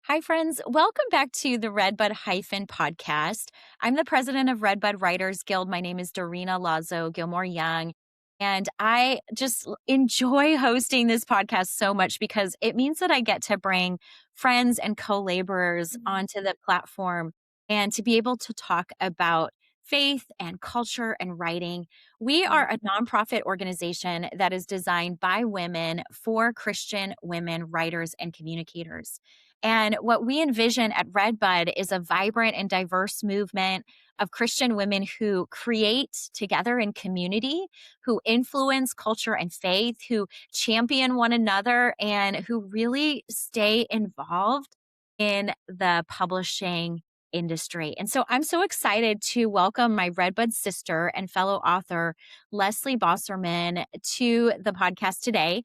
Hi, friends. Welcome back to the Redbud Hyphen podcast. I'm the president of Redbud Writers Guild. My name is Dorina Lazo Gilmore Young. And I just enjoy hosting this podcast so much because it means that I get to bring friends and co laborers onto the platform and to be able to talk about faith and culture and writing. We are a nonprofit organization that is designed by women for Christian women writers and communicators. And what we envision at Redbud is a vibrant and diverse movement of Christian women who create together in community, who influence culture and faith, who champion one another, and who really stay involved in the publishing industry. And so I'm so excited to welcome my Redbud sister and fellow author, Leslie Bosserman, to the podcast today.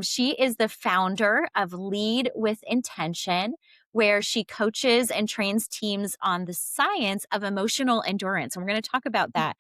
She is the founder of Lead with Intention, where she coaches and trains teams on the science of emotional endurance. And we're going to talk about that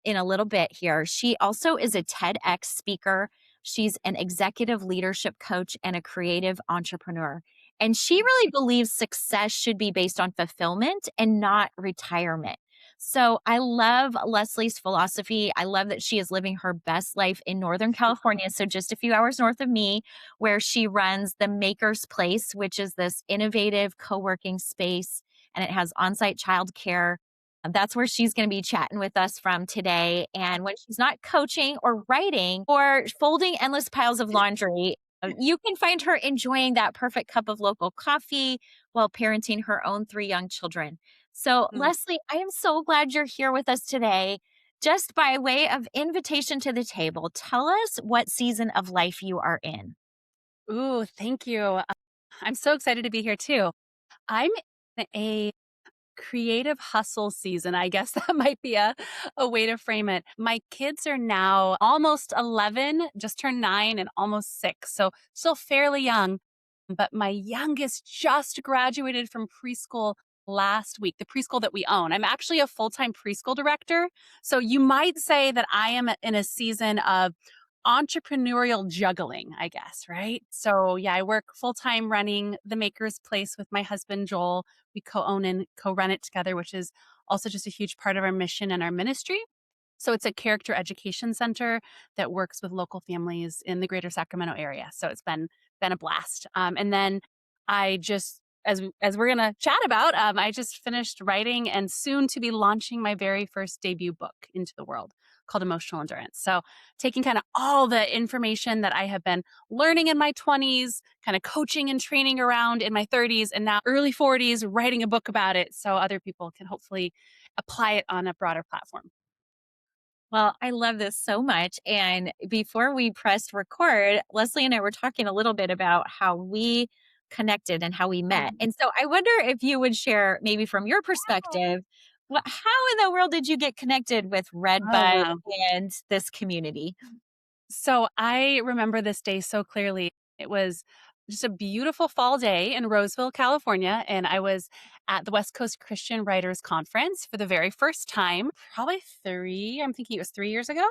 in a little bit here. She also is a TEDx speaker. She's an executive leadership coach and a creative entrepreneur. And she really believes success should be based on fulfillment and not retirement. So I love Leslie's philosophy. I love that she is living her best life in Northern California, so just a few hours north of me, where she runs the Maker's Place, which is this innovative co-working space, and it has on-site childcare. That's where she's going to be chatting with us from today. And when she's not coaching or writing or folding endless piles of laundry, you can find her enjoying that perfect cup of local coffee while parenting her own three young children. So, Mm. Leslie, I am so glad you're here with us today. Just by way of invitation to the table, tell us what season of life you are in. Ooh, thank you. I'm so excited to be here too. I'm in a creative hustle season. I guess that might be a way to frame it. My kids are now almost 11, just turned 9 and almost 6. So still fairly young. But my youngest just graduated from preschool last week, the preschool that we own. I'm actually a full-time preschool director. So you might say that I am in a season of entrepreneurial juggling, I guess, right? So, yeah, I work full time running the Maker's Place with my husband, Joel. We co own and co run it together, which is also just a huge part of our mission and our ministry. So, it's a character education center that works with local families in the greater Sacramento area. So, it's been a blast. And then I just, as we're gonna chat about, I just finished writing and soon to be launching my very first debut book into the world called Emotional Endurance. So taking kind of all the information that I have been learning in my 20s, kind of coaching and training around in my 30s, and now early 40s, writing a book about it so other people can hopefully apply it on a broader platform. Well, I love this so much. And before we pressed record, Leslie and I were talking a little bit about how we connected and how we met. And so I wonder if you would share, maybe from your perspective, how in the world did you get connected with Oh, Redbud wow. and this community? So I remember this day so clearly. It was just a beautiful fall day in Roseville, California. And I was at the West Coast Christian Writers Conference for the very first time, probably I'm thinking it was 3 years ago.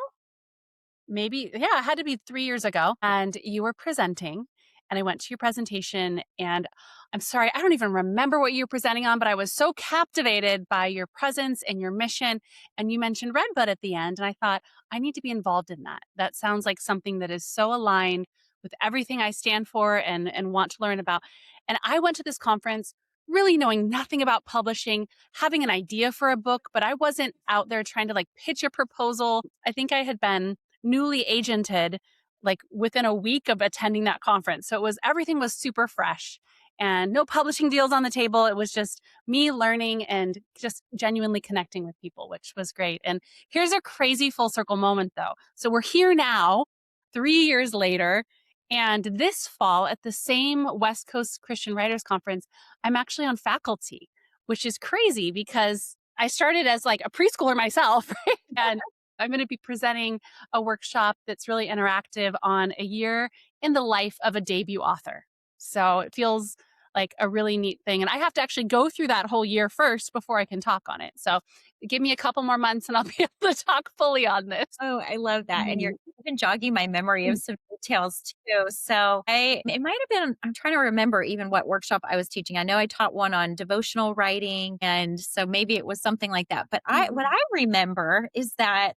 Maybe, yeah, it had to be 3 years ago, and you were presenting, and I went to your presentation, and I'm sorry, I don't even remember what you were presenting on, but I was so captivated by your presence and your mission, and you mentioned Redbud at the end, and I thought, "I need to be involved in that." That sounds like something that is so aligned with everything I stand for and want to learn about, and I went to this conference really knowing nothing about publishing, having an idea for a book, but I wasn't out there trying to, like, pitch a proposal. I think I had been newly agented like within a week of attending that conference. So everything was super fresh and no publishing deals on the table. It was just me learning and just genuinely connecting with people, which was great. And here's a crazy full circle moment though. So we're here now, 3 years later. And this fall at the same West Coast Christian Writers Conference, I'm actually on faculty, which is crazy because I started as like a preschooler myself, right? And I'm going to be presenting a workshop that's really interactive on a year in the life of a debut author. So it feels like a really neat thing. And I have to actually go through that whole year first before I can talk on it. So give me a couple more months and I'll be able to talk fully on this. Oh, I love that, and you're Mhm. even jogging my memory of some details too. So it might have been I'm trying to remember even what workshop I was teaching. I know I taught one on devotional writing, and so maybe it was something like that. But what Mhm. I remember is that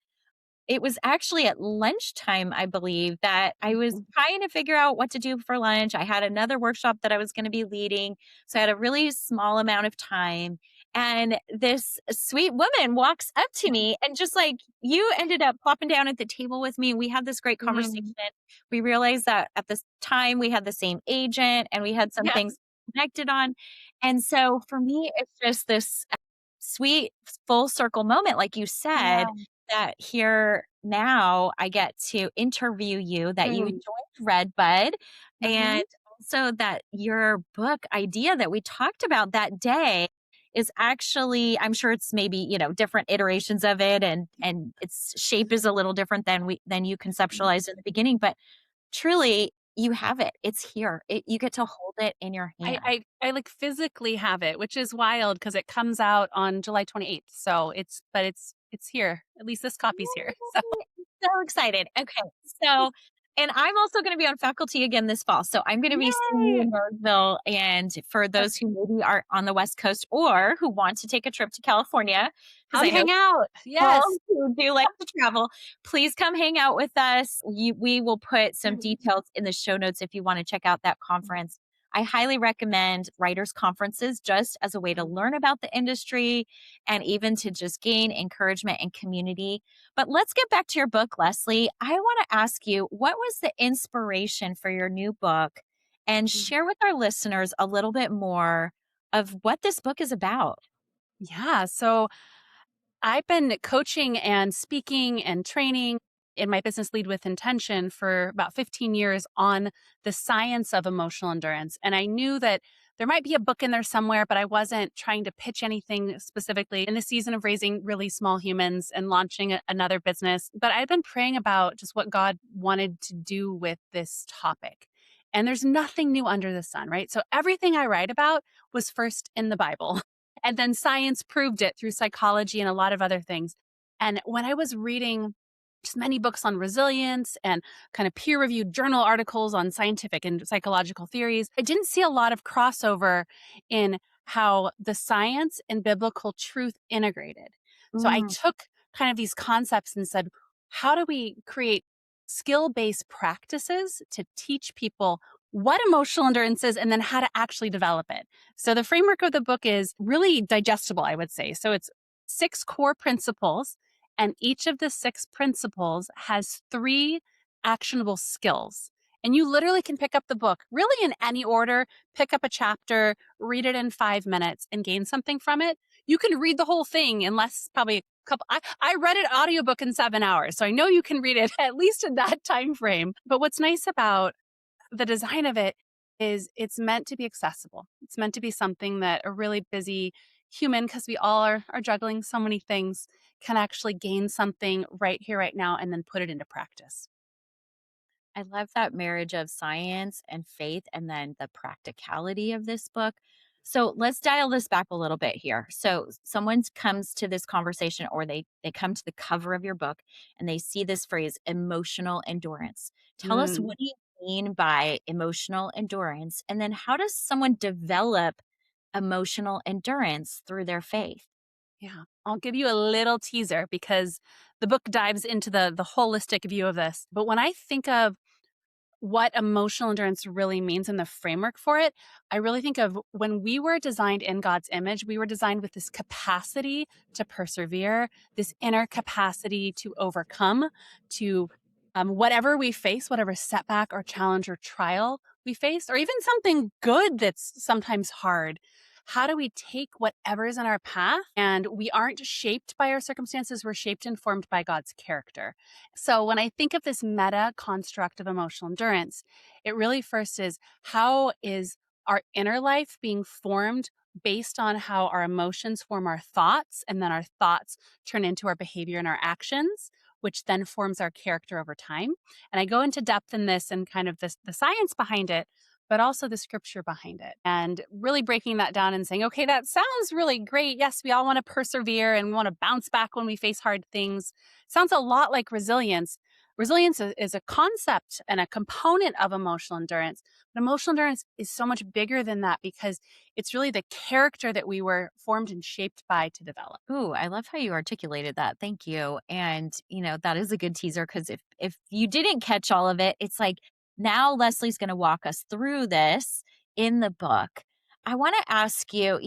it was actually at lunchtime, I believe, that I was Mhm. trying to figure out what to do for lunch. I had another workshop that I was gonna be leading, so I had a really small amount of time, and this sweet woman walks up to me and just like, you ended up plopping down at the table with me, we had this great conversation. Mhm. We realized that at this time, we had the same agent, and we had some Yeah. things connected on, and so for me, it's just this sweet full circle moment, like you said, Yeah. that here now I get to interview you, that you Mm. joined Redbud, Mhm. and also that your book idea that we talked about that day is actually, I'm sure it's maybe, different iterations of it, and its shape is a little different than you conceptualized in the beginning, but truly you have it. It's here. You get to hold it in your I hand. I I, like, physically have it, which is wild because it comes out on July 28th. So it's here. At least this copy's here. So Yay! I'm so excited. Okay. So, and I'm also going to be on faculty again this fall. So I'm going to be seeing you yay! in Roseville. And for those who maybe are on the West Coast or who want to take a trip to California, because Come I know hang out. people Yes. who do like to travel, please come hang out with us. We will put some Mhm. details in the show notes if you want to check out that conference. I highly recommend writers' conferences just as a way to learn about the industry and even to just gain encouragement and community. But let's get back to your book, Leslie. I want to ask you, what was the inspiration for your new book? And Mhm. share with our listeners a little bit more of what this book is about. Yeah. So I've been coaching and speaking and training in my business Lead with Intention for about 15 years on the science of emotional endurance. And I knew that there might be a book in there somewhere, but I wasn't trying to pitch anything specifically in the season of raising really small humans and launching another business. But I've been praying about just what God wanted to do with this topic. And there's nothing new under the sun, right? So everything I write about was first in the Bible. And then science proved it through psychology and a lot of other things. And when I was reading just many books on resilience and kind of peer reviewed journal articles on scientific and psychological theories, I didn't see a lot of crossover in how the science and biblical truth integrated. So I Mm, took kind of these concepts and said, how do we create skill based practices to teach people what emotional endurance is and then how to actually develop it? So the framework of the book is really digestible, I would say. So it's 6 core principles, and each of the 6 principles has 3 actionable skills. And you literally can pick up the book really in any order, pick up a chapter, read it in 5 minutes and gain something from it. You can read the whole thing in less probably a couple I read an audiobook in 7 hours. So I know you can read it at least in that time frame. But what's nice about the design of it is it's meant to be accessible. It's meant to be something that a really busy human, because we all are juggling so many things, can actually gain something right here, right now, and then put it into practice. I love that marriage of science and faith and then the practicality of this book. So let's dial this back a little bit here. So someone comes to this conversation or they come to the cover of your book and they see this phrase emotional endurance. Tell us, Mm, what do you mean by emotional endurance? And then how does someone develop emotional endurance through their faith? yeah. I'll give you a little teaser because the book dives into the holistic view of this. But when I think of what emotional endurance really means and the framework for it, I really think of when we were designed in God's image, we were designed with this capacity to persevere, this inner capacity to overcome, to whatever we face, whatever setback or challenge or trial we face, or even something good that's sometimes hard. How do we take whatever's in our path? And we aren't shaped by our circumstances, we're shaped and formed by God's character. So when I think of this meta construct of emotional endurance, it really first is, how is our inner life being formed based on how our emotions form our thoughts, and then our thoughts turn into our behavior and our actions, which then forms our character over time. And I go into depth in this and kind of the science behind it. but also the scripture behind it. And really breaking that down and saying, okay, that sounds really great. Yes, we all want to persevere and we want to bounce back when we face hard things. Sounds a lot like resilience. Resilience is a concept and a component of emotional endurance. But emotional endurance is so much bigger than that because it's really the character that we were formed and shaped by to develop. Ooh, I love how you articulated that. Thank you. And, that is a good teaser because if you didn't catch all of it, it's like now Leslie's going to walk us through this in the book. I want to ask you,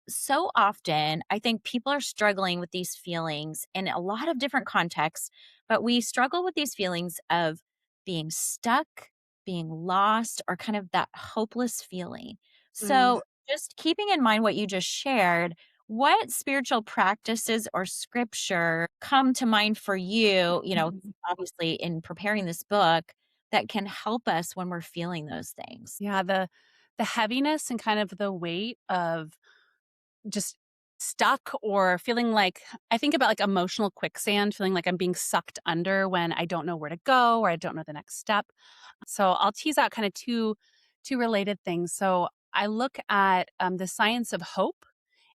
so often I think people are struggling with these feelings in a lot of different contexts, but we struggle with these feelings of being stuck, being lost, or kind of that hopeless feeling. Mm. So, just keeping in mind what you just shared, what spiritual practices or scripture come to mind for you, obviously in preparing this book that can help us when we're feeling those things? Yeah, the heaviness and kind of the weight of just stuck or feeling like I think about like emotional quicksand, feeling like I'm being sucked under when I don't know where to go or I don't know the next step. So I'll tease out kind of two related things. So I look at the science of hope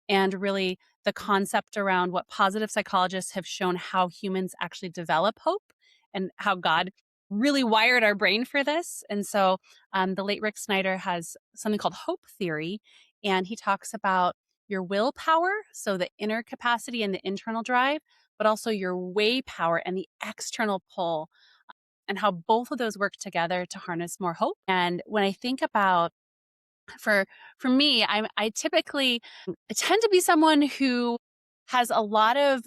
and really the concept around what positive psychologists have shown how humans actually develop hope and how God really wired our brain for this. And so the late Rick Snyder has something called hope theory, and he talks about your willpower, so the inner capacity and the internal drive, but also your way power and the external pull, and how both of those work together to harness more hope. And when I think about for for me, I typically I tend to be someone who has a lot of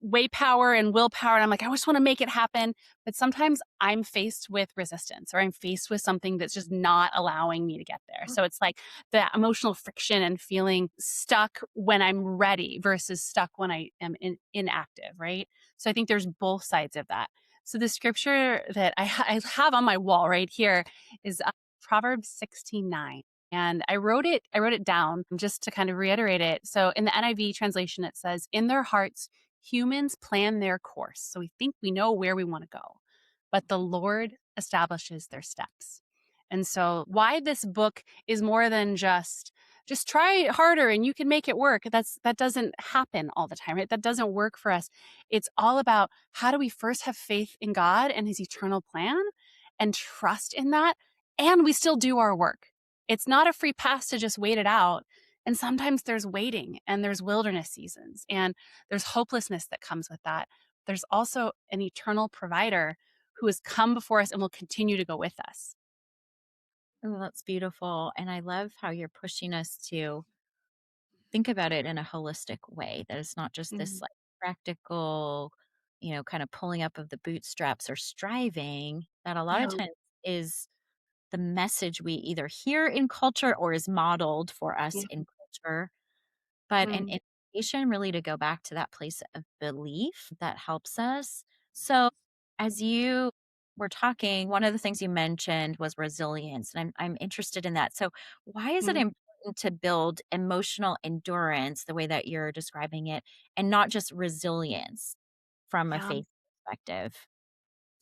way power and willpower, and I'm like, I just want to make it happen. But sometimes I'm faced with resistance or I'm faced with something that's just not allowing me to get there. So it's like the emotional friction and feeling stuck when I'm ready versus stuck when I am inactive, right? So I think there's both sides of that. So the scripture that I have on my wall right here is Proverbs 16:9, and I wrote it down just to kind of reiterate it. So in the NIV translation, it says, "In their hearts, humans plan their course." So we think we know where we want to go, but the Lord establishes their steps. And so why this book is more than just try harder and you can make it work. That doesn't happen all the time, right? That doesn't work for us. It's all about how do we first have faith in God and his eternal plan and trust in that, and we still do our work. It's not a free pass to just wait it out. And sometimes there's waiting and there's wilderness seasons and there's hopelessness that comes with that. There's also an eternal provider who has come before us and will continue to go with us. Oh, that's beautiful. And I love how you're pushing us to think about it in a holistic way, that it's not just this Mhm. like practical, kind of pulling up of the bootstraps or striving that a lot of Yeah. times is the message we either hear in culture or is modeled for us Yeah. in culture, but an Mm. invitation really to go back to that place of belief that helps us. So, as you were talking, one of the things you mentioned was resilience, and I'm interested in that. So, why is it Mm. important to build emotional endurance the way that you're describing it, and not just resilience from a Yeah. faith perspective?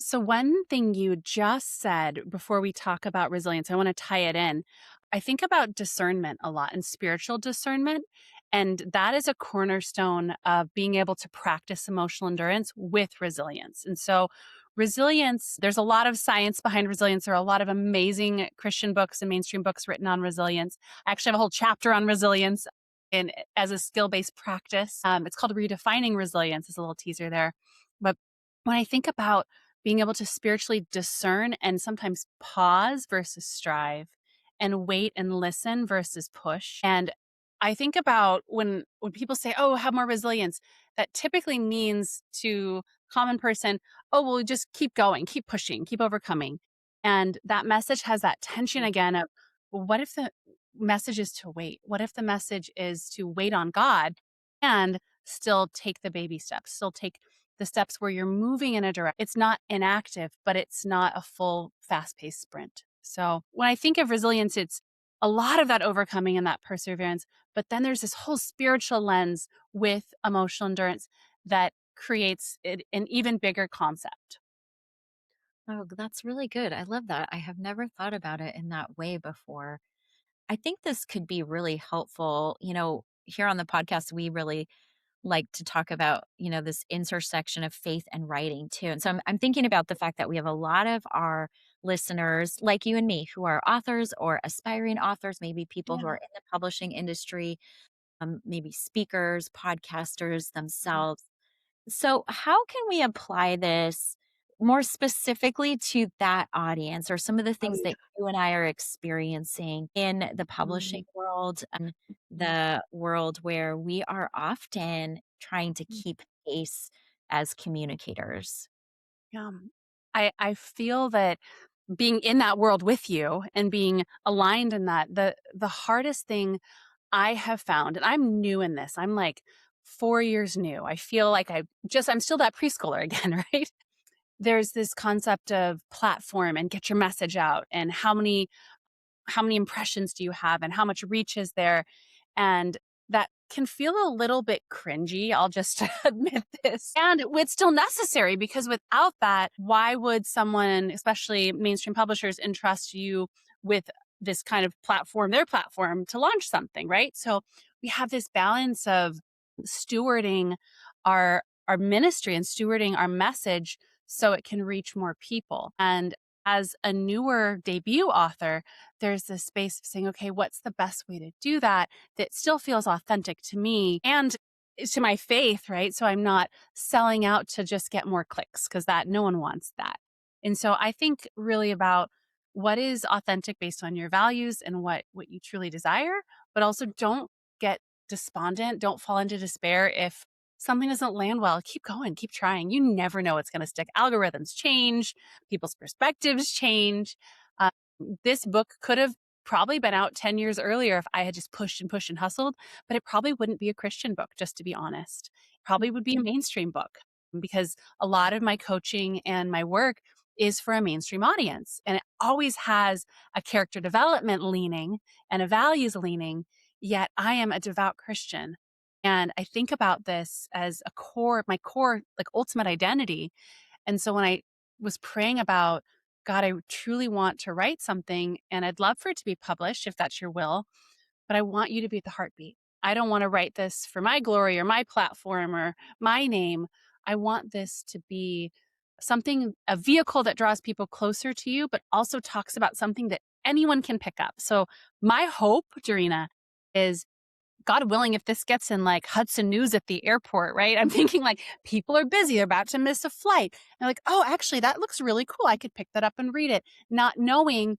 So, one thing you just said before we talk about resilience, I want to tie it in. I think about discernment a lot and spiritual discernment. And that is a cornerstone of being able to practice emotional endurance with resilience. And so, resilience, there's a lot of science behind resilience. There are a lot of amazing Christian books and mainstream books written on resilience. I actually have a whole chapter on resilience in, as a skill based practice. It's called Redefining Resilience, is a little teaser there. But when I think about being able to spiritually discern and sometimes pause versus strive and wait and listen versus push. And I think about when people say, "Oh, have more resilience," that typically means to common person, "Oh, well, just keep going, keep pushing, keep overcoming." And that message has that tension again of, well, what if the message is to wait? What if the message is to wait on God and still take the baby steps, still take the steps where you're moving in a direction. It's not inactive, but it's not a full fast paced sprint. So when I think of resilience, it's a lot of that overcoming and that perseverance. But then there's this whole spiritual lens with emotional endurance that creates an even bigger concept. Oh, that's really good. I love that. I have never thought about it in that way before. I think this could be really helpful. Here on the podcast, we really like to talk about, this intersection of faith and writing too. And so I'm thinking about the fact that we have a lot of our listeners, like you and me, who are authors or aspiring authors, maybe people who Yeah. are in the publishing industry, maybe speakers, podcasters themselves. So, how can we apply this more specifically to that audience or some of the Oh, things that you and I are experiencing in the publishing yeah. world and Mhm. the world where we are often trying to keep pace as communicators? Yeah. I feel that being in that world with you and being aligned in that, the hardest thing I have found, and I'm new in this, I'm like 4 years new. I feel like I'm still that preschooler again, right? There's this concept of platform and get your message out and how many impressions do you have and how much reach is there? And that can feel a little bit cringy. I'll just admit this. And it's still necessary because without that, why would someone, especially mainstream publishers, entrust you with this kind of platform, their platform, to launch something, right? So we have this balance of stewarding our ministry and stewarding our message so it can reach more people. And as a newer debut author, there's this space of saying, okay, what's the best way to do that that still feels authentic to me and to my faith, right? So I'm not selling out to just get more clicks because that no one wants that. And so I think really about what is authentic based on your values and what you truly desire, but also don't get despondent, don't fall into despair if something doesn't land well. Keep going, keep trying. You never know what's going to stick. Algorithms change, people's perspectives change. Uh, this book could have probably been out 10 years earlier if I had just pushed and pushed and hustled, but it probably wouldn't be a Christian book, just to be honest. It probably would be a mainstream book because a lot of my coaching and my work is for a mainstream audience. And it always has a character development leaning and a values leaning. Yet I am a devout Christian. And I think about this as my core, like ultimate identity. And so when I was praying about, God, I truly want to write something and I'd love for it to be published if that's your will, but I want you to be the heartbeat. I don't want to write this for my glory or my platform or my name. I want this to be something, a vehicle that draws people closer to you, but also talks about something that anyone can pick up. So my hope, Dorina, is God willing, if this gets in like Hudson News at the airport, right? I'm thinking like people are busy, they're about to miss a flight. And like, oh, actually, that looks really cool. I could pick that up and read it, not knowing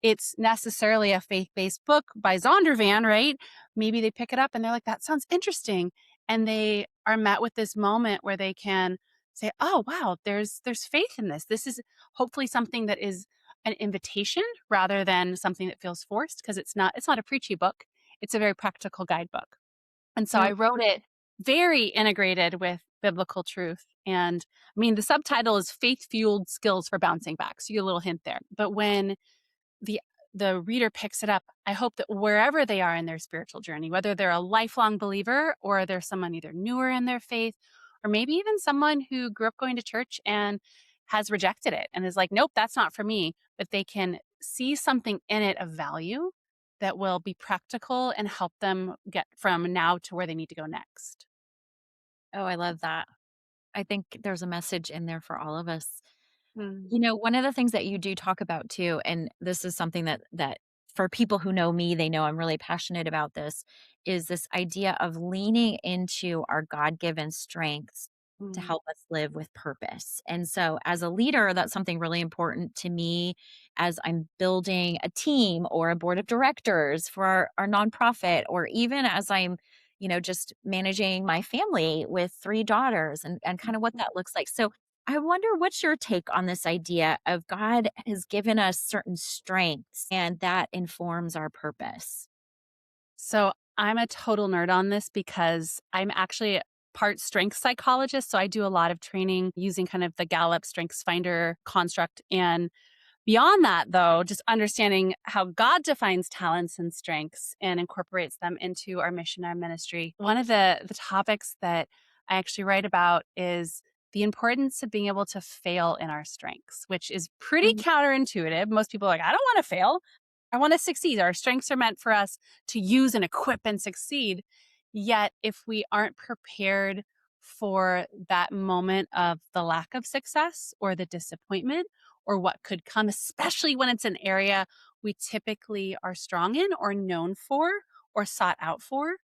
it's necessarily a faith-based book by Zondervan, right? Maybe they pick it up and they're like, that sounds interesting. And they are met with this moment where they can say, oh, wow, there's faith in this. This is hopefully something that is an invitation rather than something that feels forced because it's not a preachy book. It's a very practical guidebook. And so I wrote it very integrated with biblical truth. And I mean, the subtitle is Faith Fueled Skills for Bouncing Back. So you get a little hint there. But when the the reader picks it up, I hope that wherever they are in their spiritual journey, whether they're a lifelong believer or they're someone either newer in their faith, or maybe even someone who grew up going to church and has rejected it and is like, nope, that's not for me, but they can see something in it of value that will be practical and help them get from now to where they need to go next. Oh, I love that. I think there's a message in there for all of us. Mm, One of the things that you do talk about too, and this is something that for people who know me, they know I'm really passionate about this, is this idea of leaning into our God-given strengths to mm, help us live with purpose. And so as a leader, that's something really important to me as I'm building a team or a board of directors for our nonprofit, or even as I'm just managing my family with 3 daughters and kind of what mm. that looks like. So I wonder what's your take on this idea of God has given us certain strengths and that informs our purpose? So I'm a total nerd on this because I'm actually part strength psychologist. So I do a lot of training using kind of the Gallup Strengths Finder construct. And beyond that, though, just understanding how God defines talents and strengths and incorporates them into our mission, our ministry. One of the topics that I actually write about is the importance of being able to fail in our strengths, which is pretty Mhm. counterintuitive. Most people are like, I don't want to fail. I want to succeed. Our strengths are meant for us to use and equip and succeed. Yet, if we aren't prepared for that moment of the lack of success or the disappointment or what could come, especially when it's an area we typically are strong in or known for or sought out for,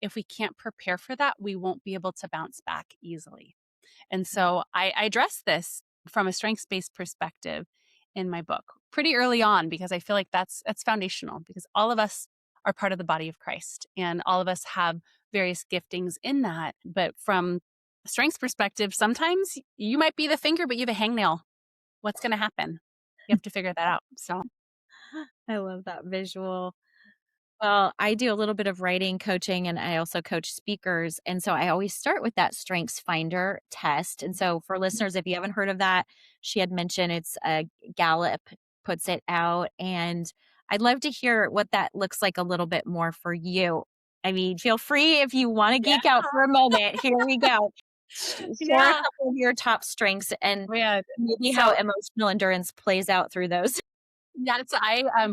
if we can't prepare for that, we won't be able to bounce back easily. And so I address this from a strengths based perspective in my book pretty early on because I feel like that's foundational because all of us are part of the body of Christ and all of us have various giftings in that. But from a strengths perspective, sometimes you might be the finger, but you have a hangnail. What's going to happen? You have to figure that out. So, I love that visual. Well, I do a little bit of writing coaching and I also coach speakers. And so I always start with that strengths finder test. And so for listeners, if you haven't heard of that, she had mentioned it's Gallup puts it out. And I'd love to hear what that looks like a little bit more for you. I mean, feel free if you want to yeah, geek out for a moment. Here we go. Share a yeah, couple of your top strengths and man. maybe how So, emotional endurance plays out through those. that's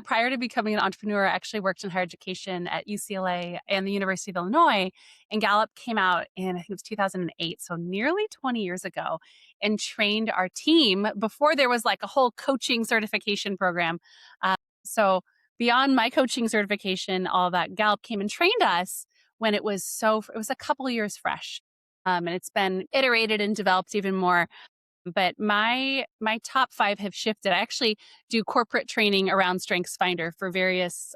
prior to becoming an entrepreneur, I actually worked in higher education at UCLA and the University of Illinois, and Gallup came out in, I think it was 2008, so nearly 20 years ago, and trained our team before there was like a whole coaching certification program. Uh, so beyond my coaching certification, all that, Gallup came and trained us when it was a couple years fresh. And it's been iterated and developed even more, but my top 5 have shifted. I actually do corporate training around StrengthsFinder for various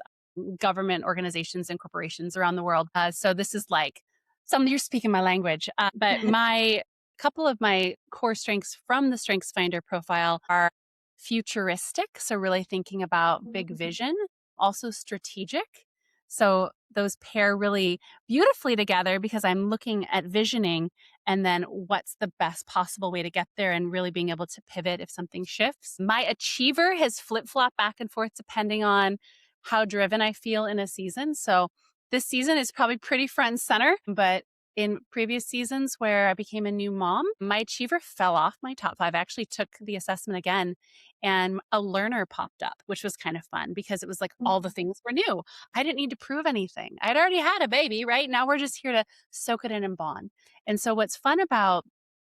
government organizations and corporations around the world. So this is like some you're speaking my language. But my couple of my core strengths from the StrengthsFinder profile are futuristic, so really thinking about big vision, also strategic. So those pair really beautifully together because I'm looking at visioning and then what's the best possible way to get there and really being able to pivot if something shifts. My achiever has flip flopped back and forth depending on how driven I feel in a season. So this season is probably pretty front and center, but in previous seasons where I became a new mom, my achiever fell off my top 5. I actually took the assessment again and a learner popped up, which was kind of fun because it was like all the things were new. I didn't need to prove anything. I'd already had a baby, right? Now we're just here to soak it in and bond. And so, what's fun about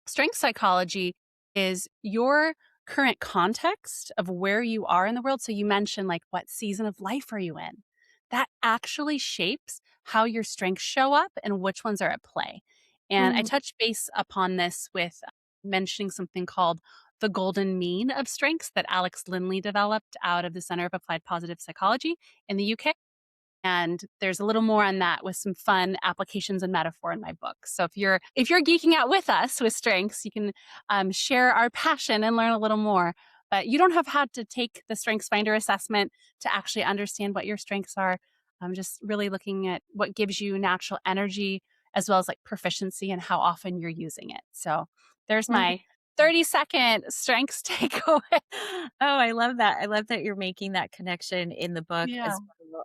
strength psychology is your current context of where you are in the world. So, you mentioned like what season of life are you in? That actually shapes how your strengths show up and which ones are at play. And I Mhm. touch base upon this with mentioning something called the golden mean of strengths that Alex Linley developed out of the Center of Applied Positive Psychology in the UK. And there's a little more on that with some fun applications and metaphor in my book. So if you're geeking out with us with strengths, you can share our passion and learn a little more. But you don't have had to take the Strengths Finder assessment to actually understand what your strengths are. I'm just really looking at what gives you natural energy as well as like proficiency and how often you're using it. So there's my 30-second strengths takeaway. Oh, I love that. I love that you're making that connection in the book Yeah. as well.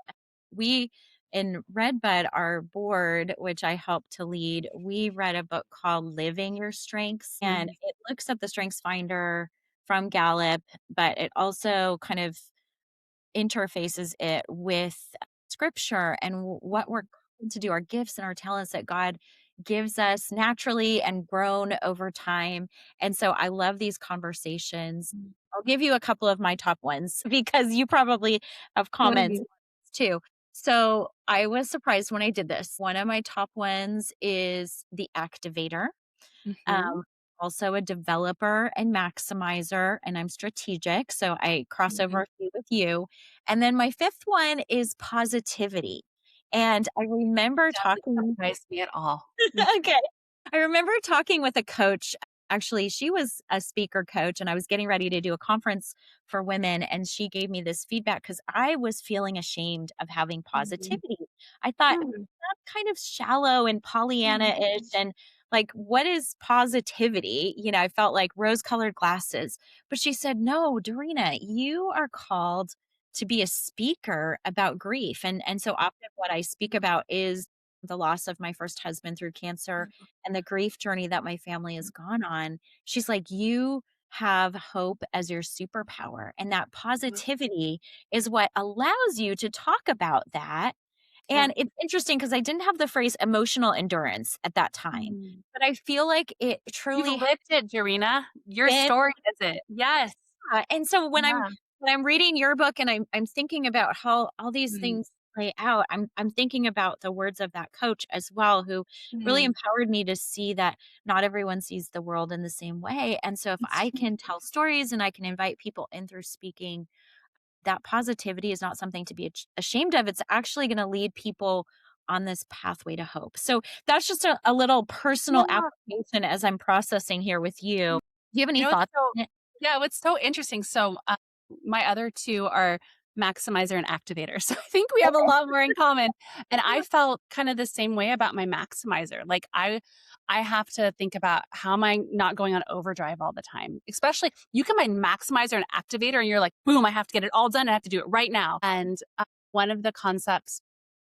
We in Redbud, our board, which I help to lead, we read a book called Living Your Strengths, and Mhm. it looks at the Strengths Finder from Gallup, but it also kind of interfaces it with scripture and what we're called to do, our gifts and our talents that God gives us naturally and grown over time. And so I love these conversations. I'll give you a couple of my top ones because you probably have comments Mhm. too. So I was surprised when I did this. One of my top ones is the activator. Mhm. Um, also a developer and maximizer, and I'm strategic, so I cross over Mhm. a few with you. And then my 5th one is positivity. And I remember Doesn't talking surprise me at all. okay. I remember talking with a coach. Actually, she was a speaker coach, and I was getting ready to do a conference for women. And she gave me this feedback because I was feeling ashamed of having Mhm. positivity. I thought Mm. that's kind of shallow and Pollyanna ish. And like, what is positivity? You know, I felt like rose colored glasses. But she said, no, Dorina, you are called to be a speaker about grief. And so often what I speak about is the loss of my first husband through cancer and the grief journey that my family has gone on, she's like, "You have hope as your superpower, and that positivity is what allows you to talk about that." Yeah. And it's interesting because I didn't have the phrase emotional endurance at that time, Mm. but I feel like it You've truly has lived it, Jarena. Your been. story is it. Yes. And so Yeah. when I'm reading your book and I'm thinking about how all these Mm. things play out, I'm thinking about the words of that coach as well, who really Mm. empowered me to see that not everyone sees the world in the same way. And so if It's I true. can tell stories and I can invite people in through speaking, that positivity is not something to be ashamed of. It's actually going to lead people on this pathway to hope. So that's just a little personal Yeah. application as I'm processing here with you. Do you have any You know, it's thoughts so on it? yeah, what's so interesting, so, my other 2 are maximizer and activator, so I think we have a Okay. lot more in common, and I felt kinda the same way about my maximizer, like, I have to think about how am I not going on overdrive all the time, especially you combine maximizer and activator, and you're like, "Boom, I have to get it all done, I have to do it right now," and, one of the concepts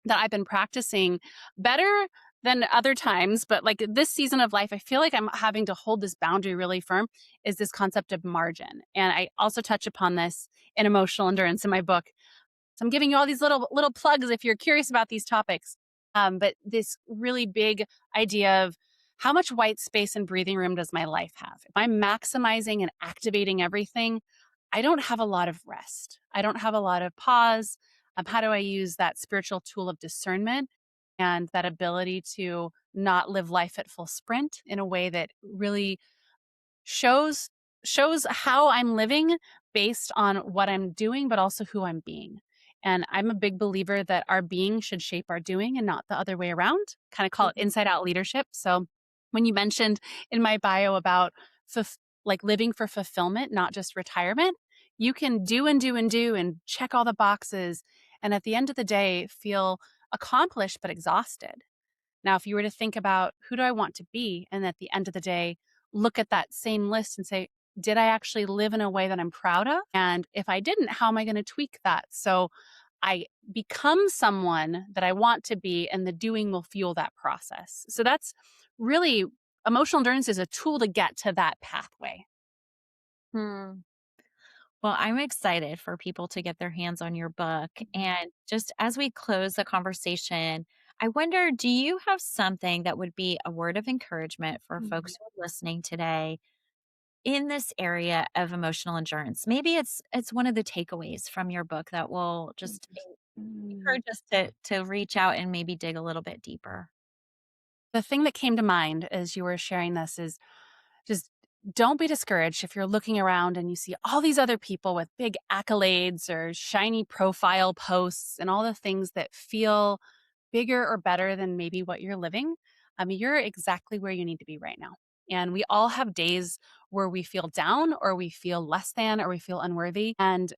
that I've been practicing better than other times, but like this season of life, I feel like I'm having to hold this boundary really firm is this concept of margin. And I also touch upon this in emotional endurance in my book. So I'm giving you all these little plugs if you're curious about these topics. But this really big idea of how much white space and breathing room does my life have? If I'm maximizing and activating everything, I don't have a lot of rest. I don't have a lot of pause. How do I use that spiritual tool of discernment and that ability to not live life at full sprint in a way that really shows shows how I'm living based on what I'm doing, but also who I'm being. And I'm a big believer that our being should shape our doing and not the other way around. Kind of call it inside out leadership. So when you mentioned in my bio about like living for fulfillment, not just retirement, you can do and do and do and check all the boxes. And at the end of the day, feel accomplished but exhausted. Now, if you were to think about who do I want to be, and at the end of the day, look at that same list and say, did I actually live in a way that I'm proud of? And if I didn't, how am I going to tweak that? So I become someone that I want to be, and the doing will fuel that process. So that's really emotional endurance is a tool to get to that pathway. Hmm. Well, I'm excited for people to get their hands on your book. And just as we close the conversation, I wonder, do you have something that would be a word of encouragement for Mhm. folks who are listening today in this area of emotional endurance? Maybe it's one of the takeaways from your book that will just Mm. encourage us to reach out and maybe dig a little bit deeper. The thing that came to mind as you were sharing this is just don't be discouraged if you're looking around and you see all these other people with big accolades or shiny profile posts and all the things that feel bigger or better than maybe what you're living. I mean, you're exactly where you need to be right now. And we all have days where we feel down or we feel less than or we feel unworthy. And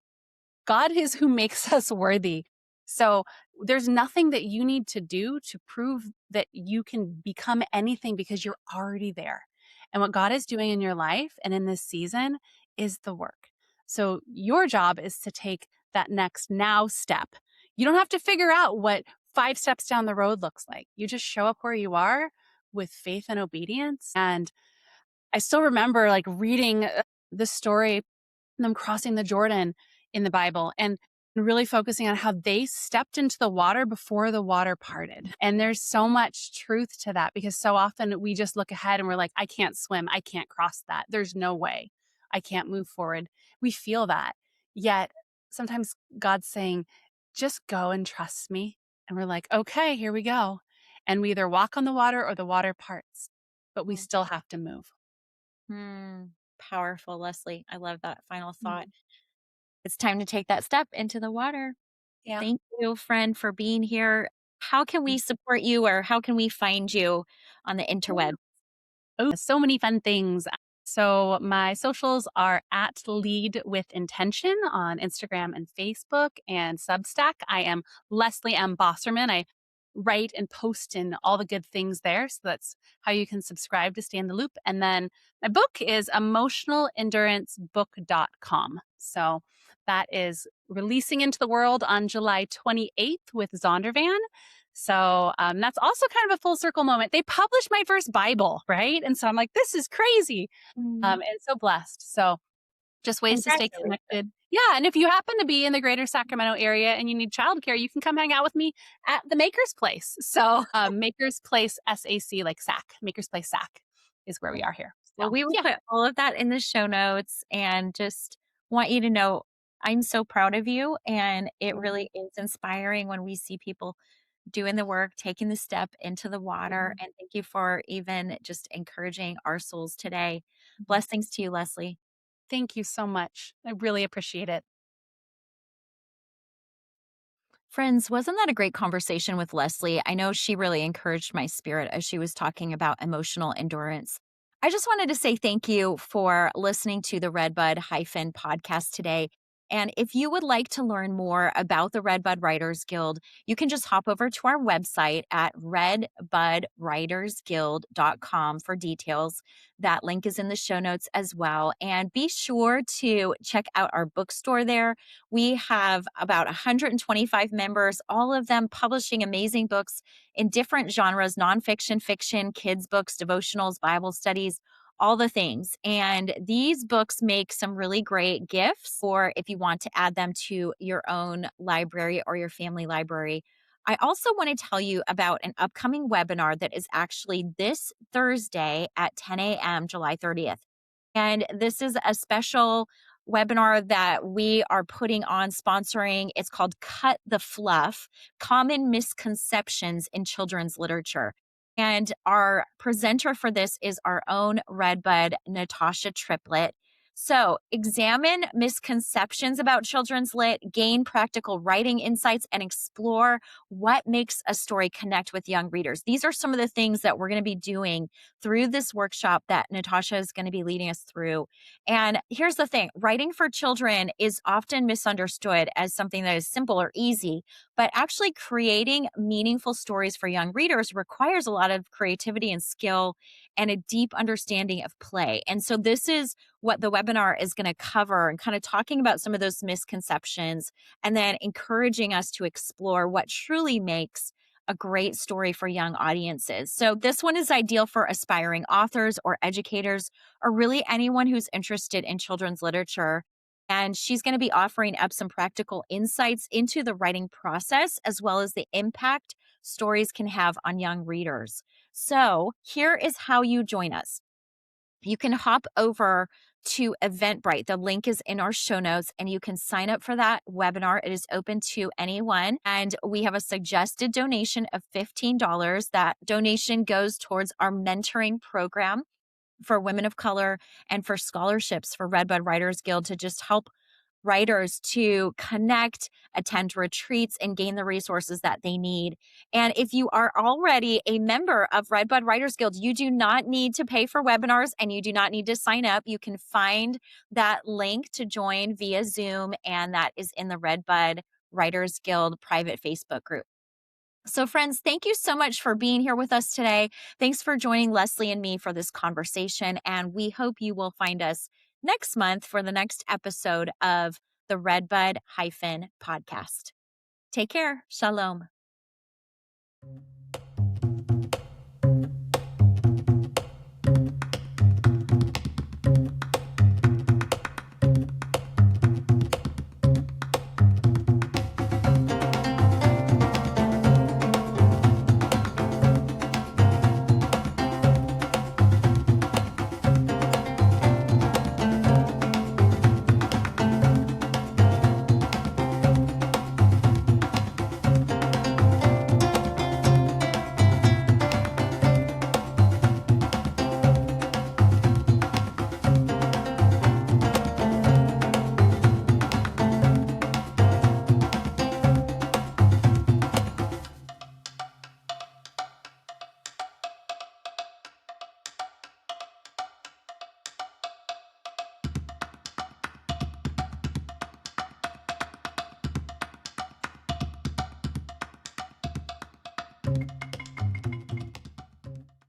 God is who makes us worthy. So there's nothing that you need to do to prove that you can become anything because you're already there. And what God is doing in your life and in this season is the work. So your job is to take that next now step. You don't have to figure out what 5 steps down the road looks like. You just show up where you are with faith and obedience. And I still remember like reading the story them crossing the Jordan in the Bible and really focusing on how they stepped into the water before the water parted. And there's so much truth to that because so often we just look ahead and we're like, I can't swim. I can't cross that. There's no way. I can't move forward. We feel that. Yet sometimes God's saying, just go and trust me. And we're like, okay, here we go. And we either walk on the water or the water parts, but we still have to move. Hmm. Powerful, Leslie. I love that final thought. Mhm. It's time to take that step into the water. Yeah. Thank you, friend, for being here. How can we support you or how can we find you on the interweb? Oh, so many fun things. So my socials are at Lead with Intention on Instagram and Facebook and Substack. I am Leslie M. Bosserman. I write and post in all the good things there. So that's how you can subscribe to stay in the loop. And then my book is emotionalendurancebook.com. So that is releasing into the world on July 28th with Zondervan. So that's also kind of a full circle moment. They published my first Bible, right? And so I'm like, this is crazy, Mm. and so blessed. So just ways to stay Congratulations. connected. Yeah, and if you happen to be in the greater Sacramento area and you need childcare, you can come hang out with me at the Maker's Place. So, Maker's Place SAC, like SAC, Maker's Place SAC is where we are here. Well, So, we will yeah. put all of that in the show notes and just want you to know I'm so proud of you. And it really is inspiring when we see people doing the work, taking the step into the water. And thank you for even just encouraging our souls today. Blessings to you, Leslie. Thank you so much. I really appreciate it. Friends, wasn't that a great conversation with Leslie? I know she really encouraged my spirit as she was talking about emotional endurance. I just wanted to say thank you for listening to the Redbud podcast today. And if you would like to learn more about the Redbud Writers Guild, you can just hop over to our website at redbudwritersguild.com for details. That link is in the show notes as well. And be sure to check out our bookstore there. We have about 125 members, all of them publishing amazing books in different genres: nonfiction, fiction, kids' books, devotionals, Bible studies, all the things. And these books make some really great gifts for if you want to add them to your own library or your family library. I also want to tell you about an upcoming webinar that is actually this Thursday at 10 a.m., July 30th. And this is a special webinar that we are putting on sponsoring. It's called Cut the Fluff: Common Misconceptions in Children's Literature. And our presenter for this is our own Redbud, Natasha Triplett. So examine misconceptions about children's lit, gain practical writing insights, and explore what makes a story connect with young readers. These are some of the things that we're going to be doing through this workshop that Natasha is going to be leading us through. And here's the thing: writing for children is often misunderstood as something that is simple or easy, but actually creating meaningful stories for young readers requires a lot of creativity and skill and a deep understanding of play. And so this is what the webinar is going to cover, and kind of talking about some of those misconceptions and then encouraging us to explore what truly makes a great story for young audiences. So this one is ideal for aspiring authors or educators, or really anyone who's interested in children's literature. And she's going to be offering up some practical insights into the writing process, as well as the impact stories can have on young readers. So here is how you join us. You can hop over to Eventbrite. The link is in our show notes, and you can sign up for that webinar. It is open to anyone. And we have a suggested donation of $15. That donation goes towards our mentoring program for women of color and for scholarships for Redbud Writers Guild to just help writers to connect, attend retreats, and gain the resources that they need. And if you are already a member of Redbud Writers Guild, you do not need to pay for webinars and you do not need to sign up. You can find that link to join via Zoom, and that is in the Redbud Writers Guild private Facebook group. So, friends, thank you so much for being here with us today. Thanks for joining Leslie and me for this conversation. And we hope you will find us next month for the next episode of the Redbud podcast. Take care. Shalom.